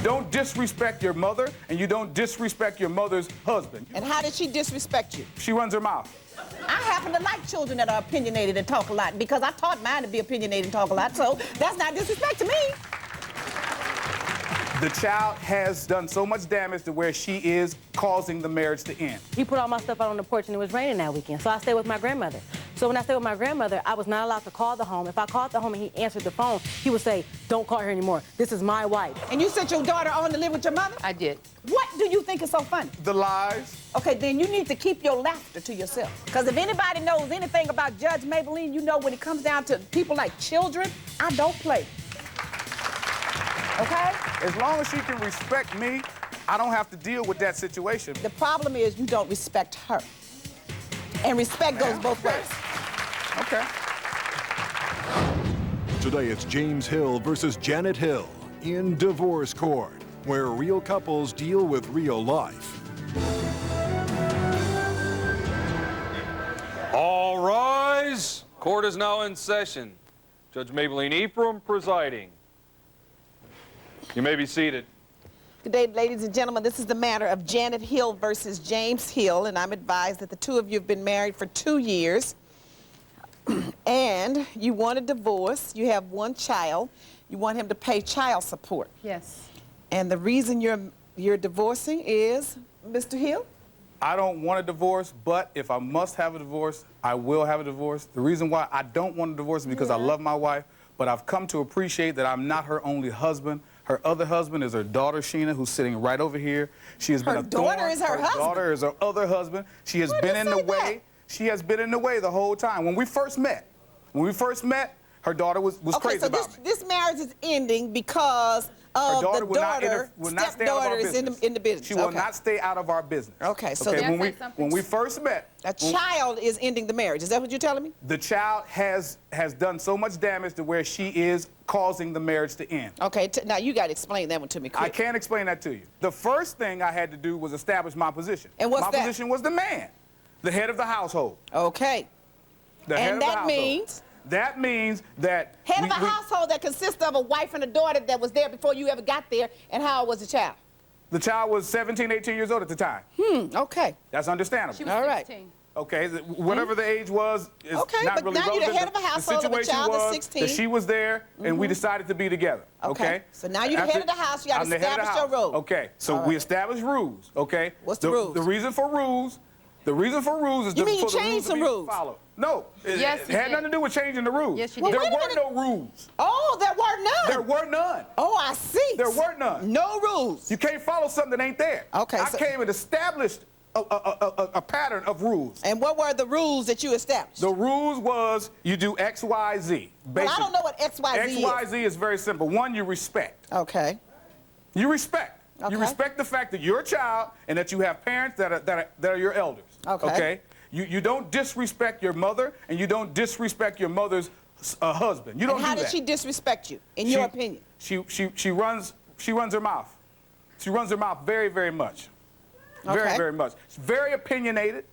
don't disrespect your mother, and you don't disrespect your mother's husband. And how did she disrespect you? She runs her mouth. I happen to like children that are opinionated and talk a lot because I taught mine to be opinionated and talk a lot, so that's not disrespect to me. The child has done so much damage to where she is causing the marriage to end. He put all my stuff out on the porch and it was raining that weekend, so I stayed with my grandmother. So when I stayed with my grandmother, I was not allowed to call the home. If I called the home and he answered the phone, he would say, don't call her anymore. This is my wife. And you sent your daughter on to live with your mother? I did. What do you think is so funny? The lies. Okay, then you need to keep your laughter to yourself. Because if anybody knows anything about Judge Maybelline, you know when it comes down to people like children, I don't play. Okay? As long as she can respect me, I don't have to deal with that situation. The problem is you don't respect her. And respect goes both ways. Okay. Today it's James Hill versus Janet Hill in divorce court, where real couples deal with real life. All rise. Court is now in session. Judge Maybelline Ephraim presiding. You may be seated. Good day, ladies and gentlemen. This is the matter of Janet Hill versus James Hill, and I'm advised that the two of you have been married for 2 years, and you want a divorce. You have one child. You want him to pay child support. Yes. And the reason you're divorcing is, Mr. Hill? I don't want a divorce, but if I must have a divorce, I will have a divorce. The reason why I don't want a divorce is because I love my wife, but I've come to appreciate that I'm not her only husband. Her other husband is her daughter, Sheena, who's sitting right over here. She has been a thorn. Her daughter is her husband? Her daughter is her other husband. She has been in the way. She has been in the way the whole time. When we first met, her daughter was crazy about me. This marriage is ending because of her daughter, stepdaughter is in the business. She will not stay out of our business. Okay, so when we first met, a child is ending the marriage. Is that what you're telling me? The child has done so much damage to where she is causing the marriage to end. Okay, now you got to explain that one to me quick. I can't explain that to you. The first thing I had to do was establish my position. And what's that? My position was the man, the head of the household. Okay. And that means? That means that... Head of a household that consists of a wife and a daughter that was there before you ever got there, and how old was the child? The child was 17, 18 years old at the time. Okay. That's understandable. She was 16. Okay, whatever the age was is not really relevant. Okay, but now you're the head of a household of a child that's 16. That she was there, and we decided to be together, okay? So now you're the head of the house, you got to establish your role. Okay, so we established rules, okay? What's the rules? The reason for rules is you mean you changed some rules? No, yes, it had nothing to do with changing the rules. Yes, you did. There were no rules. Oh, there were none? There were none. Oh, I see. There were none. No rules. You can't follow something that ain't there. Okay. I came and established a pattern of rules. And what were the rules that you established? The rules was you do X, Y, Z. Well, I don't know what X, Y, Z is. X, Y, Z is very simple. One, you respect. Okay. You respect. Okay. You respect the fact that you're a child and that you have parents that are your elders. Okay. You don't disrespect your mother, and you don't disrespect your mother's husband. You don't do that. And how did she disrespect you, in your opinion? She runs her mouth. She runs her mouth very, very much. Very, very much. She's very opinionated.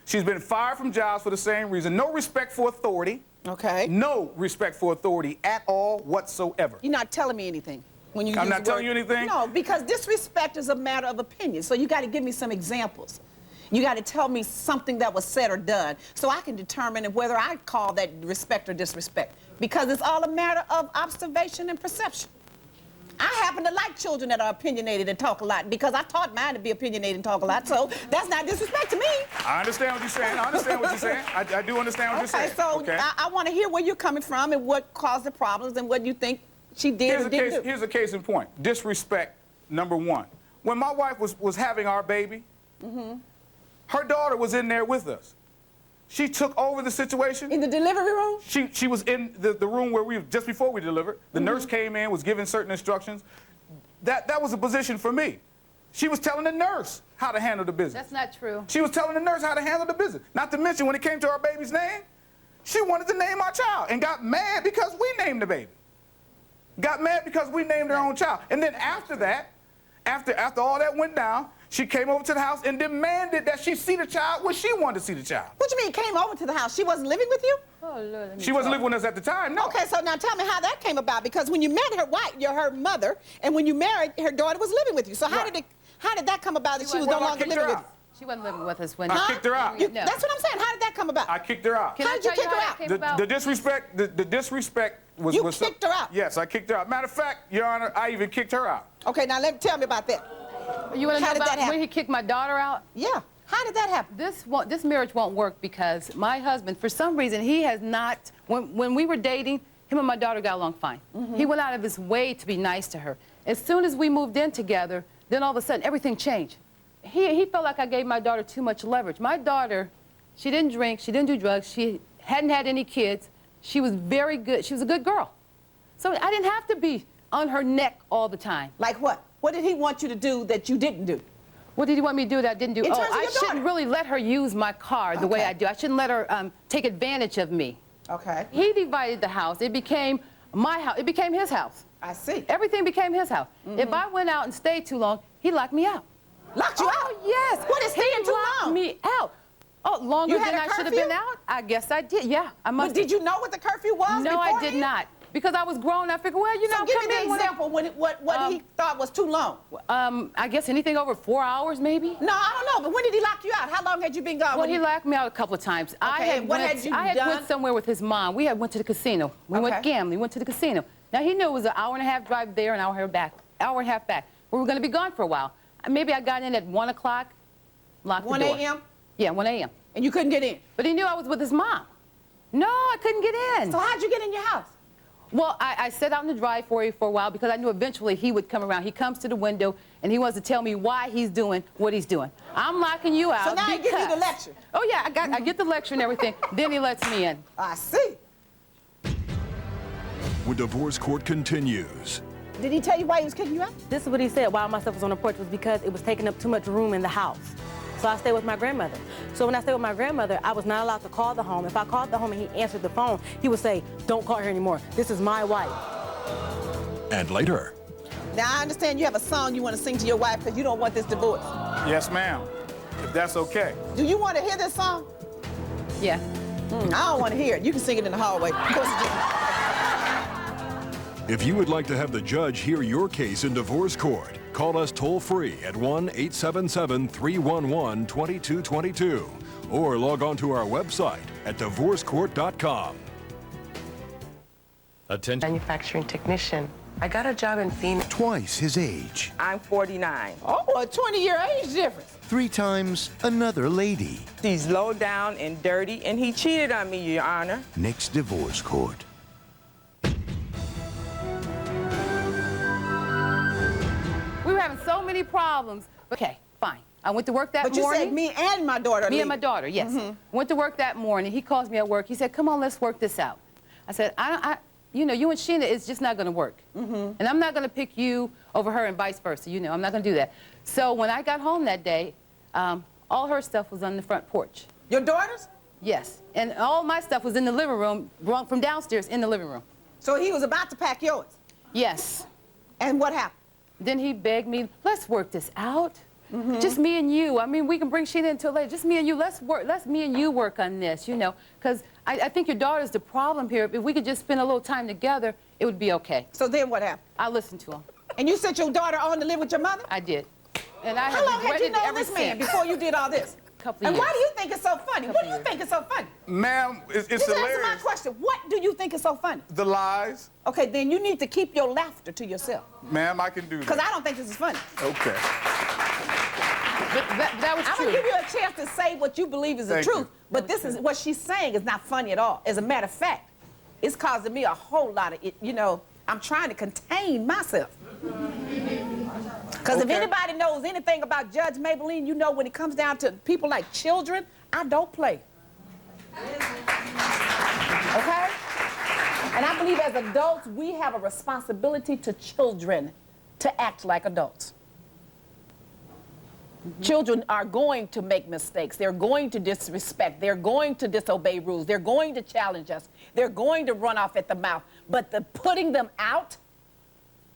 She's been fired from jobs for the same reason. No respect for authority. Okay. No respect for authority at all whatsoever. You're not telling me anything. When you I'm not telling you anything? No, because disrespect is a matter of opinion. So you got to give me some examples. You got to tell me something that was said or done so I can determine whether I call that respect or disrespect. Because it's all a matter of observation and perception. I happen to like children that are opinionated and talk a lot because I taught mine to be opinionated and talk a lot, so that's not disrespect to me. I understand what you're saying. I understand what you're saying. I do understand what you're saying. So I want to hear where you're coming from and what caused the problems and what you think she did or didn't do. Here's a case in point. Disrespect, number one. When my wife was having our baby, her daughter was in there with us. She took over the situation. In the delivery room? She was in the room where just before we delivered. The nurse came in, was giving certain instructions. That was a position for me. She was telling the nurse how to handle the business. That's not true. She was telling the nurse how to handle the business. Not to mention, when it came to our baby's name, she wanted to name our child and got mad because we named the baby. Got mad because we named our own child. And then after that, after all that went down, She came over to the house and demanded that she see the child when she wanted to see the child. What you mean came over to the house? She wasn't living with you? Oh, Lord, let me She wasn't talk. living with us at the time, no. Okay, so now tell me how that came about, because when you met her wife, you're her mother, and when you married, her daughter was living with you. So how Right. did that come about that she was Well, no I longer kicked living her with out. you? She wasn't living with us when. I kicked her out. You- No. That's what I'm saying. How did that come about? I kicked her out. Can I How'd you tell you kick her how out? that came about? The disrespect was... You was kicked her out? Yes, I kicked her out. Matter of fact, Your Honor, I even kicked her out. Okay, now tell me about that. You want to How know did that about happen? when he kicked my daughter out? Yeah. How did that happen? This marriage won't work because my husband, for some reason, he has not. When we were dating, him and my daughter got along fine. He went out of his way to be nice to her. As soon as we moved in together, then all of a sudden everything changed. He felt like I gave my daughter too much leverage. My daughter, she didn't drink, she didn't do drugs, she hadn't had any kids. She was very good. She was a good girl. So I didn't have to be on her neck all the time. Like what? What did he want you to do that you didn't do? What did he want me to do that I didn't do? In Oh, terms of I your shouldn't daughter. really let her use my car the way Okay. I do. I shouldn't let her take advantage of me. Okay. He divided the house. It became my house. It became his house. I see. Everything became his house. If I went out and stayed too long, he locked me out. Locked you Oh, out? yes. What is staying he too locked long? me out. Oh, longer You had than a I should have been curfew? out? I guess I did. Yeah, I But must. did you know what the curfew was? No, I did beforehand? not. Because I was grown, I figured, well, you know, So give come me the in when I- example what he thought was too long. I guess anything over 4 hours, maybe. No, I don't know. But when did he lock you out? How long had you been gone? Well, when he locked me out a couple of times. I Okay, had what went, had you I had done? went somewhere with his mom. We had went to the casino. We went Okay. gambling. Went to the casino. Now he knew it was an hour and a half drive there, an hour and a half back. We were going to be gone for a while. Maybe I got in at 1 o'clock, locked 1 the door. a.m.? Yeah, 1 a.m. And you couldn't get in. But he knew I was with his mom. No, I couldn't get in. So how'd you get in your house? Well, I sat out in the driveway for a while because I knew eventually he would come around. He comes to the window and he wants to tell me why he's doing what he's doing. I'm locking you out. So now he give you the because- lecture. Oh yeah, I get the lecture and everything. Then he lets me in. I see. When divorce court continues. Did he tell you why he was kicking you out? This is what he said while my stuff was on the porch was because it was taking up too much room in the house. So I stayed with my grandmother. So when I stayed with my grandmother, I was not allowed to call the home. If I called the home and he answered the phone, he would say, don't call her anymore. This is my wife. And later. Now, I understand you have a song you want to sing to your wife because you don't want this divorce. Yes, ma'am. If that's okay. Do you want to hear this song? Yeah. I don't want to hear it. You can sing it in the hallway. Of course you do. If you would like to have the judge hear your case in divorce court, call us toll-free at 1-877-311-2222 or log on to our website at divorcecourt.com. Attention. Manufacturing technician. I got a job in Phoenix. Twice his age, I'm 49. Oh, a 20-year age difference. 3 times another lady. He's low down and dirty, and he cheated on me, Your Honor. Next divorce court. We were having so many problems. Okay, fine. I went to work that But you morning. said me and my daughter. Me and my daughter, yes. Went to work that morning. He calls me at work. He said, come on, let's work this out. I said, you know, you and Sheena, it's just not going to work. And I'm not going to pick you over her and vice versa. You know, I'm not going to do that. So when I got home that day, all her stuff was on the front porch. Your daughters? Yes. And all my stuff was in the living room, brought from downstairs in the living room. So he was about to pack yours. Yes. And what happened? Then he begged me, let's work this out. Just me and you. I mean, we can bring Sheena until later. Just me and you. Let's me and you work on this, you know. Because I think your daughter's the problem here. If we could just spend a little time together, it would be okay. So then what happened? I listened to him. And you sent your daughter on to live with your mother? I did. And I How long have had you regretted it known ever this man since. before you did all this? Couple And why years. do you think it's so funny? What do you years. think is so funny? Ma'am, it's Just answer my hilarious. question. What do you think is so funny? The lies. Okay, then you need to keep your laughter to yourself. Ma'am, I can do Because that. I don't think this is funny. Okay. But that was I'm true. going to give you a chance to say what you believe is the Thank truth. you. But this is what she's saying is not funny at all. As a matter of fact, it's causing me a whole lot of, you know, I'm trying to contain myself. Because if Okay. anybody knows anything about Judge Maybelline, you know when it comes down to people like children, I don't play. Okay? And I believe as adults, we have a responsibility to children to act like adults. Children are going to make mistakes. They're going to disrespect. They're going to disobey rules. They're going to challenge us. They're going to run off at the mouth. But the putting them out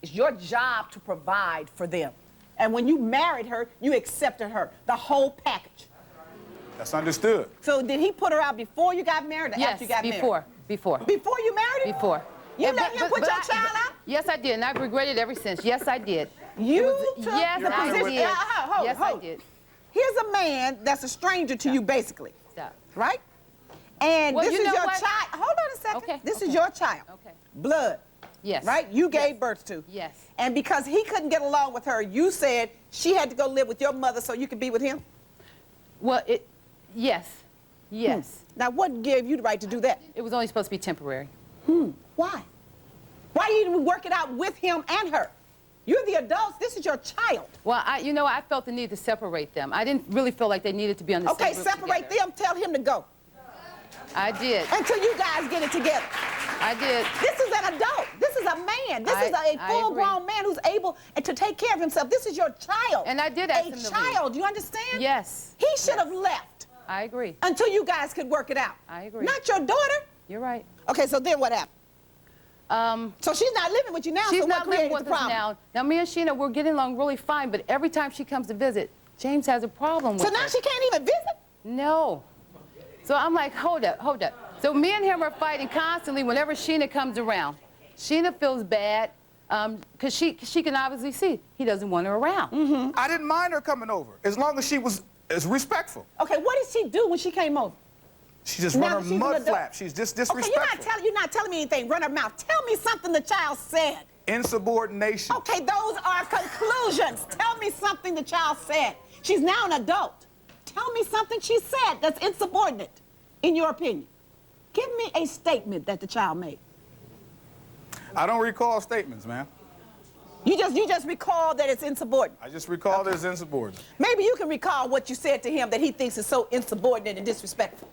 is your job to provide for them. And when you married her, you accepted her, the whole package. That's understood. So did he put her out before you got married or Yes, after you got before. married? Before. Before you married him? Before. You And- let him put your child out? Yes, I did, and I've regretted it ever since. Yes, I did. You took Yes, the I position. did. Hold, Yes, I hold. did. Here's a man that's a stranger to you, basically, Stop. right? And Well, this you is know your what? child. Hold on a second. Okay, This is okay. your child. Okay. Blood. Yes. Right? You gave Yes. birth to. Yes. And because he couldn't get along with her, you said she had to go live with your mother so you could be with him? Well, yes. Yes. Now, what gave you the right to do that? It was only supposed to be temporary. Why? Why didn't you work it out with him and her? You're the adults. This is your child. Well, I felt the need to separate them. I didn't really feel like they needed to be on the Okay, same group separate together. them. Tell him to go I did. until you guys get it together. I did. This is an adult. This is a man. This is a I full-grown man who's able to take care of himself. This is your child. And I did ask a him to leave. child. You understand? Yes. He should have left I agree. until you guys could work it out. I agree. Not your daughter. You're right. Okay, so then what happened? So she's not living with you now. She's so not what created living with the us problem? now. Now, me and Sheena, we're getting along really fine, but every time she comes to visit, James has a problem with So now her. she can't even visit. No. So I'm like, hold up, hold up. So me and him are fighting constantly whenever Sheena comes around. Sheena feels bad because she can obviously see he doesn't want her around. I didn't mind her coming over as long as she was as respectful. Okay, what did she do when she came over? She just Now run her that she's an mud adult. flap. She's just Okay, disrespectful. you're not telling me anything. Run her mouth. Tell me something the child said. Insubordination. Okay, those are conclusions. Tell me something the child said. She's now an adult. Tell me something she said that's insubordinate, in your opinion. Give me a statement that the child made. I don't recall statements, man. You just recall that it's insubordinate. I just recall that it's insubordinate. Maybe you can recall what you said to him that he thinks is so insubordinate and disrespectful.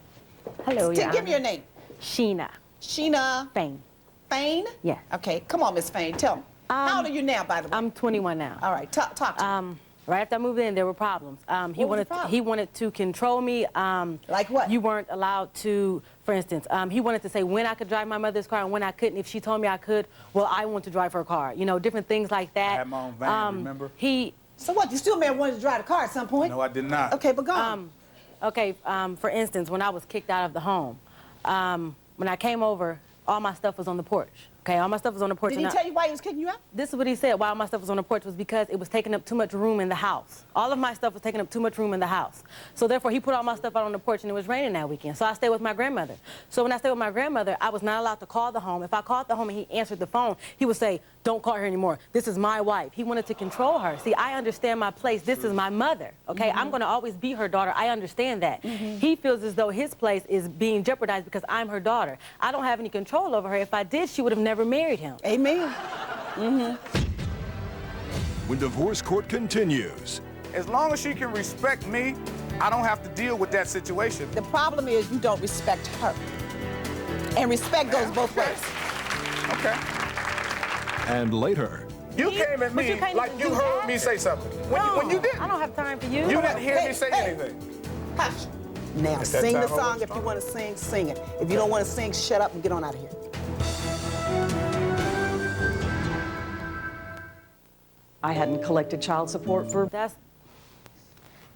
Hello, Your Give me your Honor. name. Sheena Sheena Fain. Fain? Yes. Okay, come on, Miss Fain. Tell me. How old are you now, by the way? I'm 21 now. All right, talk to me. Right after I moved in, there were problems. He What was the problem? he wanted to control me. Like what? You weren't allowed to, for instance, he wanted to say when I could drive my mother's car and when I couldn't. If she told me I could, well, I want to drive her car. You know, different things like that. I had my own van, remember? So what, you still may have wanted to drive the car at some point? No, I did not. Okay, but go on. Okay, for instance, when I was kicked out of the home, when I came over, all my stuff was on the porch. Okay, all my stuff was on the porch. Did he and tell you why he was kicking you out? This is what he said, why all my stuff was on the porch was because it was taking up too much room in the house. All of my stuff was taking up too much room in the house. So therefore, he put all my stuff out on the porch, and it was raining that weekend. So I stayed with my grandmother. So when I stayed with my grandmother, I was not allowed to call the home. If I called the home and he answered the phone, he would say, don't call her anymore. This is my wife. He wanted to control her. See, I understand my place. This is my mother, okay? I'm going to always be her daughter. I understand that. He feels as though his place is being jeopardized because I'm her daughter. I don't have any control over her. If I did, she would have never married him. Amen. When divorce court continues, As long as she can respect me, I don't have to deal with that situation. The problem is you don't respect her. And respect goes both ways. Okay. and later, You came at But you me can't like even you do heard that. me say something. When you didn't. I don't have time for you. You didn't hear Hey, me say hey. anything. Hush. Now, It's that sing the time I song. was If you want to sing, sing it. If you don't want to sing, shut up and get on out of here. I hadn't collected child support for...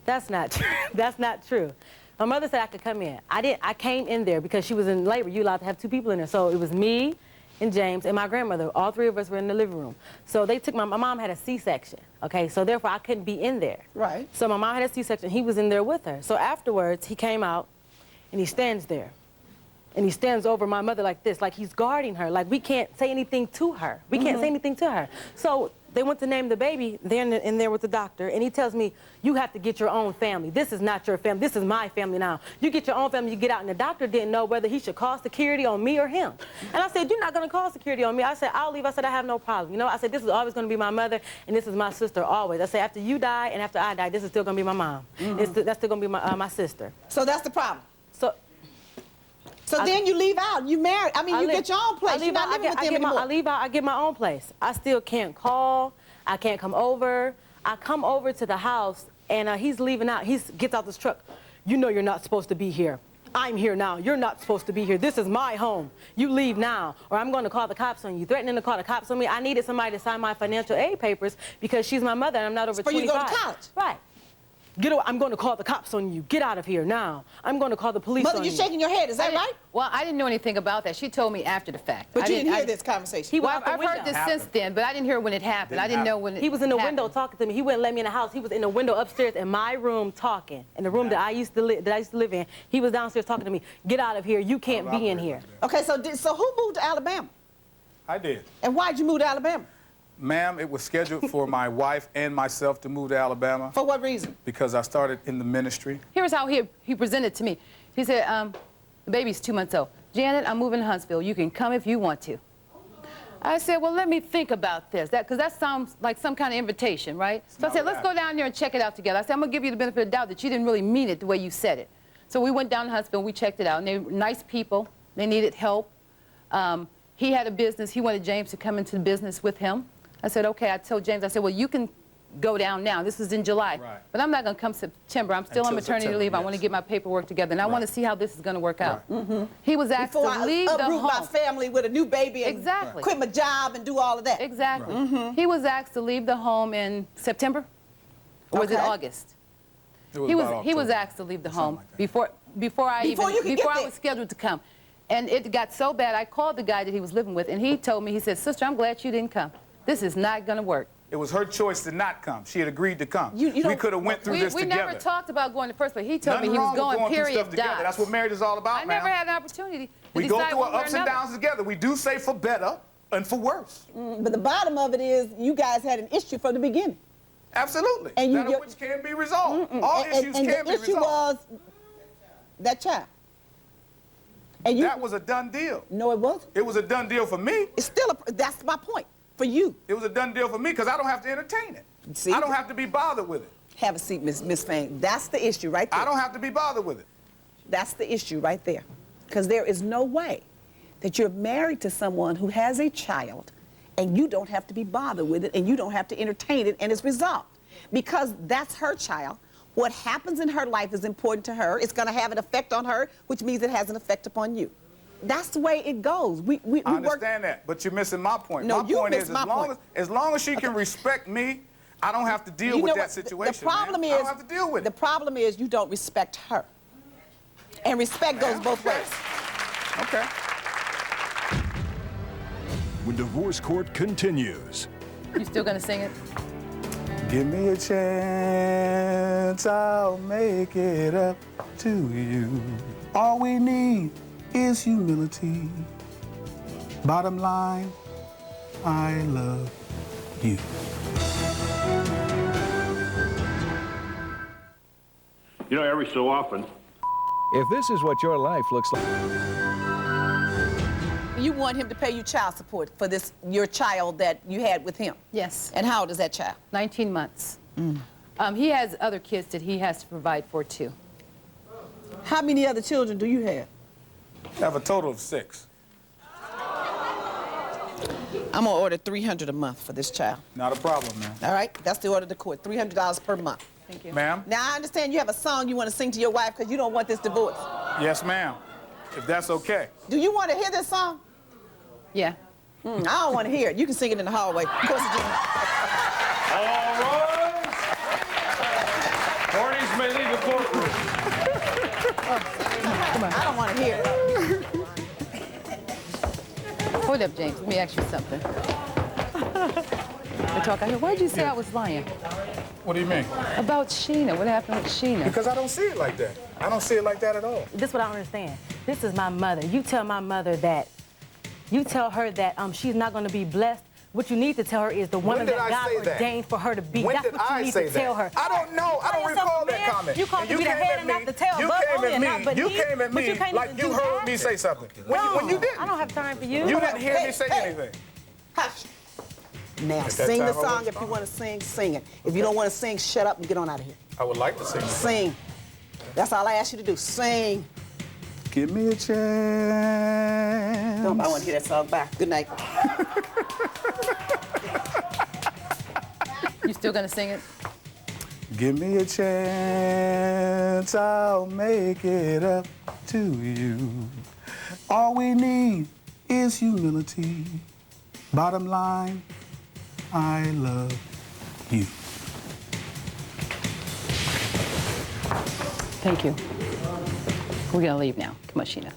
That's not true. That's not true. My mother said I could come in. I came in there because she was in labor. You're allowed to have 2 people in there. So it was me and James and my grandmother. All 3 of us were in the living room. So they took my mom had a C-section. Okay, so therefore I couldn't be in there. Right. So my mom had a C-section. He was in there with her. So afterwards he came out and he stands there. And he stands over my mother like this, like he's guarding her. Like we can't say anything to her. We can't say anything to her. So they went to name the baby. They're in there with the doctor, and he tells me, you have to get your own family. This is not your family. This is my family now. You get your own family, you get out. And the doctor didn't know whether he should call security on me or him. And I said, you're not going to call security on me. I said, I'll leave. I said, I have no problem. You know, I said, this is always going to be my mother, and this is my sister always. I said, after you die and after I die, this is still going to be my mom. That's still going to be my sister. So that's the problem. So then you leave out. You married. I mean, you get your own place. You're not living with them anymore. I leave out. I get my own place. I still can't call. I can't come over. I come over to the house, and he's leaving out. He gets out this truck. You know you're not supposed to be here. I'm here now. You're not supposed to be here. This is my home. You leave now, or I'm going to call the cops on you. Threatening to call the cops on me. I needed somebody to sign my financial aid papers because she's my mother and I'm not over 25. For you to go to college? Right. I'm going to call the cops on you. Get out of here now. I'm going to call the police Mother, on you're you. shaking your head. Is that right? Well, I didn't know anything about that. She told me after the fact. But I you didn't hear I- this conversation. He Well, went out the I've window. heard this since then, but I didn't hear when it happened. I didn't know when it He was in the happened. window talking to me. He wouldn't let me in the house. He was in the window upstairs in my room talking. In the room that I used to live in. He was downstairs talking to me. Get out of here. You can't be in here. Okay, so who moved to Alabama? I did. And why'd you move to Alabama? Ma'am, it was scheduled for my wife and myself to move to Alabama For what reason? because I started in the ministry. Here's how he presented to me. He said, the baby's 2 months old. Janet, I'm moving to Huntsville. You can come if you want to. I said, well, let me think about this. Because that sounds like some kind of invitation, right? So I said, let's go down there and check it out together. I said, I'm going to give you the benefit of the doubt that you didn't really mean it the way you said it. So we went down to Huntsville. We checked it out. And they were nice people. They needed help. He had a business. He wanted James to come into the business with him. I said, okay. I told James, I said, well, you can go down now. This is in July. Right. But I'm not going to come September. I'm still on Until maternity September, leave. I yes. want to get my paperwork together. And I want to see how this is going to work out. Right. He was asked Before to leave I the uproot my home. family with a new baby and Exactly. quit my job and do all of that. Exactly. He was asked to leave the home in September. Or was it Okay. August? It He was about asked to leave the Something home like that. before you could get I there. was scheduled to come. And it got so bad, I called the guy that he was living with, and he told me, he said, sister, I'm glad you didn't come. This is not going to work. It was her choice to not come. She had agreed to come. You we don't- could have went through this We together. never talked about going the first place. He told Nothing me he was wrong with going, through period, stuff together. dot. That's what marriage is all about, I never ma'am. had an opportunity to We go decide through one our way or ups and another. downs together. We do say for better and for worse. But the bottom of it is you guys had an issue from the beginning. Absolutely. And you- that of which can be resolved. All issues and can the be issue resolved. was that child. And you, That was a done deal. no, it wasn't. It was a done deal for me. It's still that's my point for you. It was a done deal for me because I don't have to entertain it. See? I don't have to be bothered with it. Have a seat, Miss Fain. That's the issue right there. I don't have to be bothered with it. That's the issue right there. Because there is no way that you're married to someone who has a child and you don't have to be bothered with it and you don't have to entertain it and it's resolved. Because that's her child. What happens in her life is important to her. It's going to have an effect on her, which means it has an effect upon you. That's the way it goes. We I work. understand that, but you're missing my point. No, my you point missed is my point. as long as she can respect me, I don't have to deal You with know that what? situation. The problem man. is I don't have to deal with the it. problem is you don't respect her. And respect goes both ways. Okay. When divorce court continues. You still going to sing it? Give me a chance, I'll make it up to you. All we need is humility. Bottom line, I love you. You know, every so often, If this is what your life looks like. You want him to pay you child support for your child that you had with him. Yes. And how old is that child? 19 months. He has other kids that he has to provide for, too. How many other children do you have? I have a total of 6. I'm gonna order $300 a month for this child. Not a problem, man. All right, that's the order of the court. $300 per month. Thank you. Ma'am? Now I understand you have a song you want to sing to your wife because you don't want this divorce. Yes, ma'am. If that's okay. Do you want to hear this song? Yeah. I don't want to hear it. You can sing it in the hallway. Of course you do. All rise. Parties may leave the courtroom. I don't want to hear it. Hold up, James. Let me ask you something. We talk out here. Why did you say I was lying? What do you mean? About Sheena. What happened with Sheena? Because I don't see it like that. I don't see it like that at all. This is what I don't understand. This is my mother. You tell my mother that, you tell her that she's not going to be blessed. What you need to tell her is the woman did that I God say that? ordained for her to be. When That's did what you I need say to tell her. that? I don't know. I don't recall that comment. You called And me the came head at and not me- the tail. You above came only at and me. not You beneath, came at but you me can't like even you do heard me that. say something. When No, you didn't. I don't have time for you. You didn't hear me Hey, say hey. anything. Hush. Now At that sing the time, I song. wasn't If you want to sing, sing it. If you don't want to sing, shut up and get on out of here. I would like to sing. Sing. That's all I ask you to do. Sing. Give me a chance. Nobody want to hear that song. Bye. Good night. You still gonna sing it? Give me a chance, I'll make it up to you. All we need is humility. Bottom line, I love you. Thank you. We're going to leave now. Come on, Sheena.